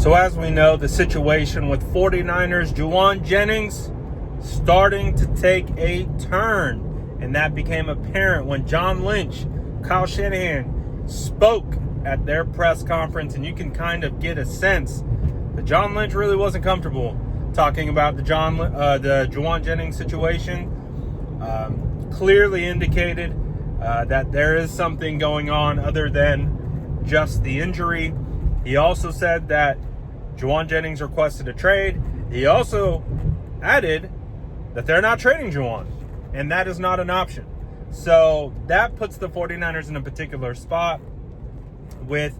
So as we know, the situation with 49ers, Jauan Jennings starting to take a turn. And that became apparent when John Lynch, Kyle Shanahan spoke at their press conference. And you can kind of get a sense that John Lynch really wasn't comfortable talking about the Jauan Jennings situation. Clearly indicated that there is something going on other than just the injury. He also said that Jauan Jennings requested a trade. He also added that they're not trading Jauan, and that is not an option. So that puts the 49ers in a particular spot with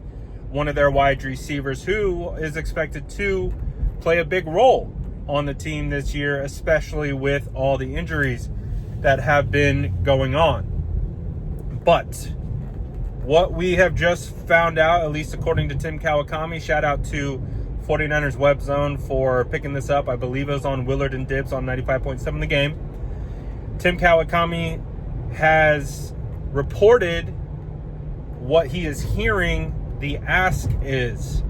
one of their wide receivers who is expected to play a big role on the team this year, especially with all the injuries that have been going on. But what we have just found out, at least according to Tim Kawakami, shout out to 49ers Web Zone for picking this up. I believe it was on Willard and Dibs on 95.7 The Game. Tim Kawakami has reported what he is hearing the ask is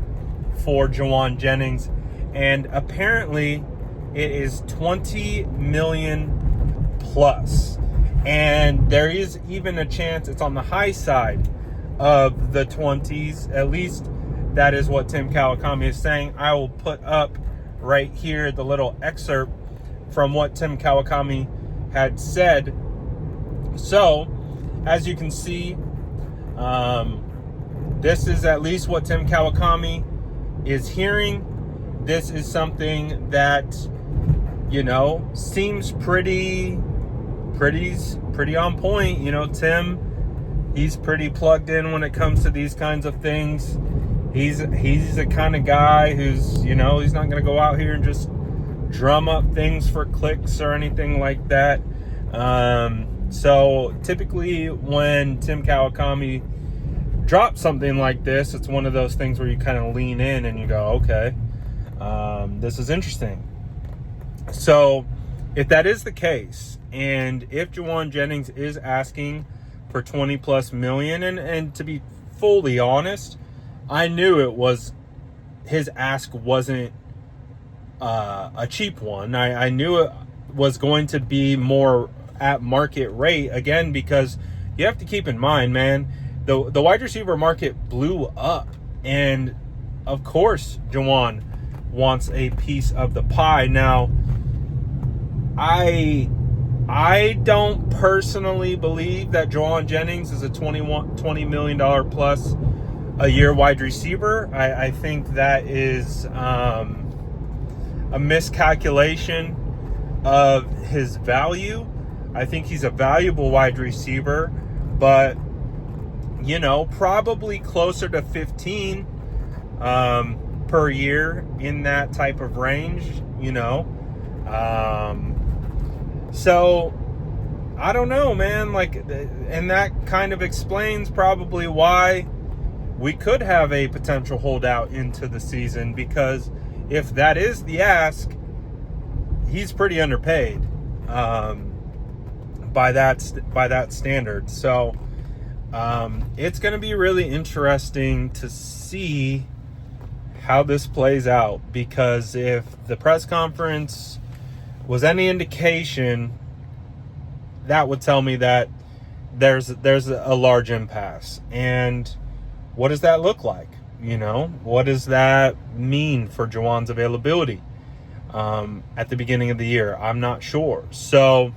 for Jauan Jennings, and apparently it is $20 million plus. And there is even a chance it's on the high side of the 20s. At least that is what Tim Kawakami is saying. I will put up right here the little excerpt from what Tim Kawakami had said. So, as you can see, this is at least what Tim Kawakami is hearing. This is something that, seems pretty on point. Tim, he's pretty plugged in when it comes to these kinds of things. He's the kind of guy who's, he's not going to go out here and just drum up things for clicks or anything like that. So typically when Tim Kawakami drops something like this, it's one of those things where you kind of lean in and you go, okay, this is interesting. So if that is the case, and if Jauan Jennings is asking for 20 plus million, and to be fully honest, I knew his ask wasn't a cheap one. I knew it was going to be more at market rate, again, because you have to keep in mind, man, the wide receiver market blew up, and of course Jauan wants a piece of the pie. Now, I don't personally believe that Jauan Jennings is a $20 million plus a year wide receiver. I think that is a miscalculation of his value. I think he's a valuable wide receiver, but probably closer to 15 per year, in that type of range. So I don't know, man. And that kind of explains probably why we could have a potential holdout into the season, because if that is the ask, he's pretty underpaid by that standard. So it's going to be really interesting to see how this plays out, because if the press conference was any indication, that would tell me that there's a large impasse. And what does that look like? What does that mean for Jauan's availability at the beginning of the year? I'm not sure. So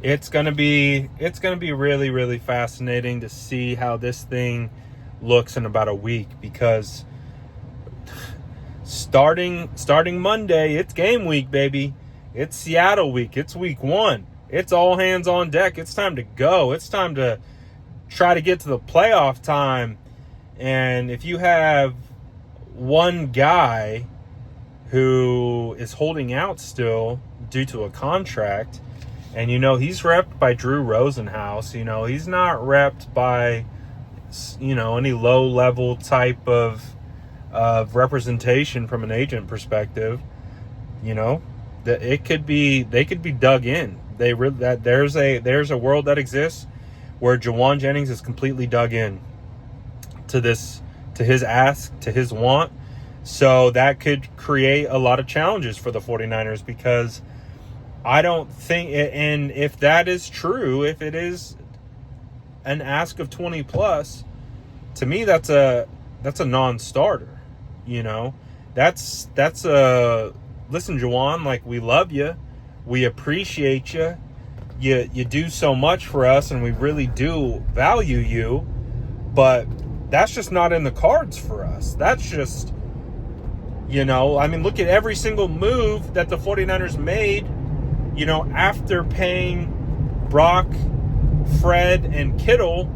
it's gonna be really, really fascinating to see how this thing looks in about a week, because starting Monday, it's game week, baby. It's Seattle week. It's week 1. It's all hands on deck. It's time to go. It's time to try to get to the playoff time. And if you have one guy who is holding out still due to a contract, and he's repped by Drew Rosenhaus, he's not repped by any low level type of representation from an agent perspective, that they could be dug in. There's a world that exists where Jauan Jennings is completely dug in to his ask, to his want, So that could create a lot of challenges for the 49ers, because I don't think, and if that is true, if it is an ask of 20 plus, to me that's a non-starter. That's a listen, Jauan, like, we love you, we appreciate you, you do so much for us, and we really do value you, but that's just not in the cards for us. That's just, look at every single move that the 49ers made, after paying Brock, Fred, and Kittle.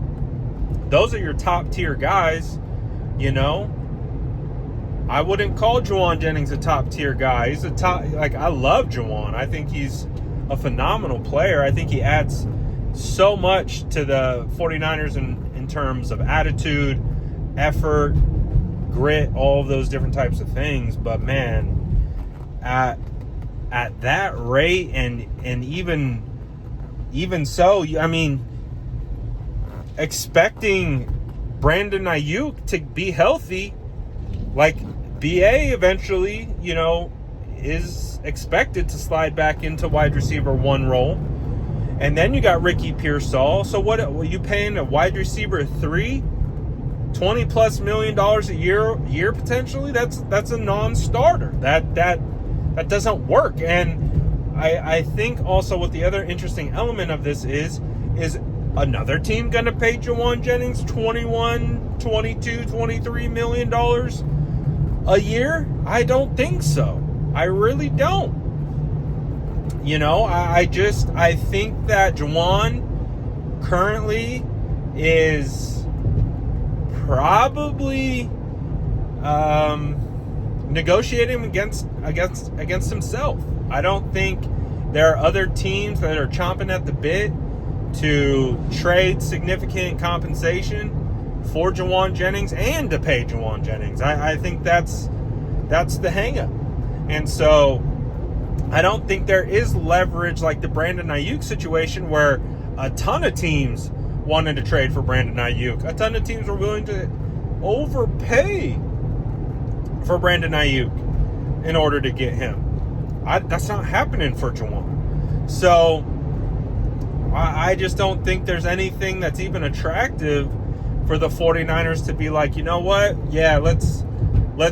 Those are your top tier guys. I wouldn't call Jauan Jennings a top tier guy. He's I love Jauan. I think he's a phenomenal player. I think he adds so much to the 49ers in terms of attitude, effort, grit, all of those different types of things. But man, at that rate, and even so, expecting Brandon Ayuk to be healthy, like BA eventually, is expected to slide back into wide receiver 1 role. And then you got Ricky Pearsall. So what are you paying a wide receiver 3? $20+ million a year potentially? That's a non-starter. That doesn't work. And I think also what the other interesting element of this is another team going to pay Jauan Jennings $21, $22, $23 million a year? I don't think so. I really don't. I think that Jauan currently is probably negotiating against himself. I don't think there are other teams that are chomping at the bit to trade significant compensation for Jauan Jennings and to pay Jauan Jennings. I think that's the hang-up. And so I don't think there is leverage like the Brandon Ayuk situation, where a ton of teams wanted to trade for Brandon Ayuk. A ton of teams were willing to overpay for Brandon Ayuk in order to get him. That's not happening for Jauan. So I just don't think there's anything that's even attractive for the 49ers to be like, you know what? Yeah, let's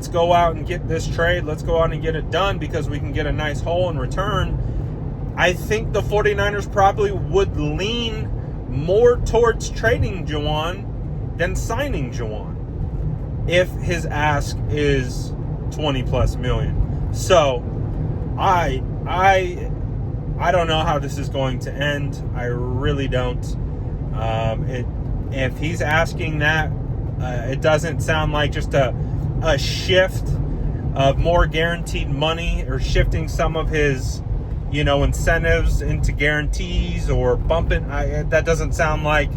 go out and get this trade. Let's go out and get it done because we can get a nice haul in return. I think the 49ers probably would lean more towards trading Jauan than signing Jauan if his ask is $20+ million. So I don't know how this is going to end. I really don't. If he's asking that, it doesn't sound like just a shift of more guaranteed money, or shifting some of his, incentives into guarantees, or bumping. That doesn't sound like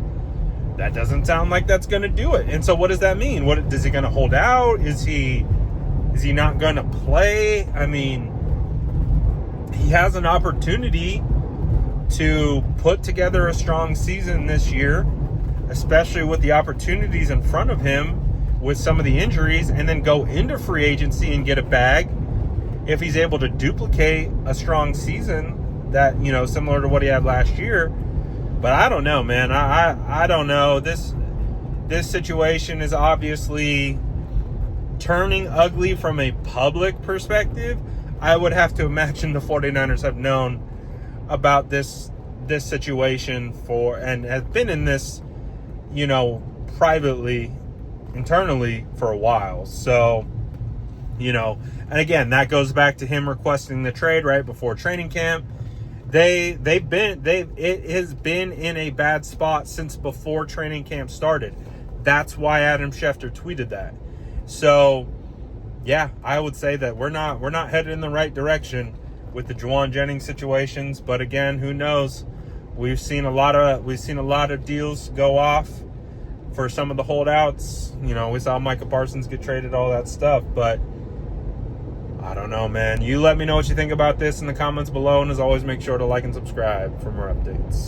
that's going to do it. And so, what does that mean? Is he going to hold out? Is he not going to play? He has an opportunity to put together a strong season this year, especially with the opportunities in front of him with some of the injuries, and then go into free agency and get a bag if he's able to duplicate a strong season that, similar to what he had last year. But I don't know, man. I don't know. This situation is obviously turning ugly from a public perspective. I would have to imagine the 49ers have known about this situation and have been in this, privately, internally for a while. So, and again, that goes back to him requesting the trade right before training camp. It has been in a bad spot since before training camp started. That's why Adam Schefter tweeted that. So, yeah, I would say that we're not headed in the right direction with the Jauan Jennings situations. But again, who knows? We've seen a lot of deals go off for some of the holdouts. We saw Micah Parsons get traded, all that stuff. But I don't know, man. You let me know what you think about this in the comments below. And as always, make sure to like and subscribe for more updates.